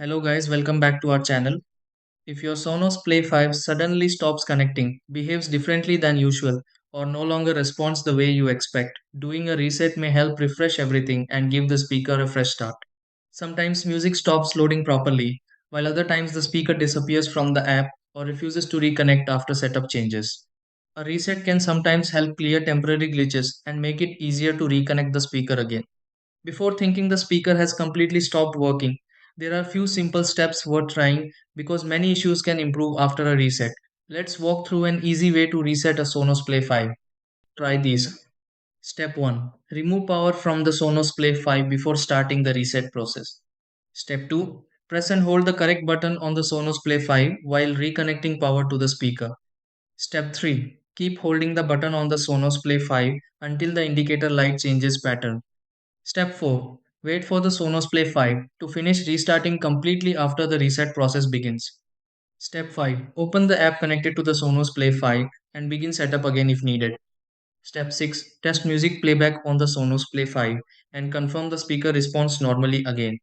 Hello guys, welcome back to our channel. If your Sonos Play 5 suddenly stops connecting, behaves differently than usual, or no longer responds the way you expect, doing a reset may help refresh everything and give the speaker a fresh start. Sometimes music stops loading properly, while other times the speaker disappears from the app or refuses to reconnect after setup changes. A reset can sometimes help clear temporary glitches and make it easier to reconnect the speaker again. Before thinking the speaker has completely stopped working, there are few simple steps worth trying because many issues can improve after a reset. Let's walk through an easy way to reset a Sonos Play 5. Try these. Step 1. Remove power from the Sonos Play 5 before starting the reset process. Step 2. Press and hold the correct button on the Sonos Play 5 while reconnecting power to the speaker. Step 3. Keep holding the button on the Sonos Play 5 until the indicator light changes pattern. Step 4. Wait for the Sonos Play 5 to finish restarting completely after the reset process begins. Step 5. Open the app connected to the Sonos Play 5 and begin setup again if needed. Step 6. Test music playback on the Sonos Play 5 and confirm the speaker responds normally again.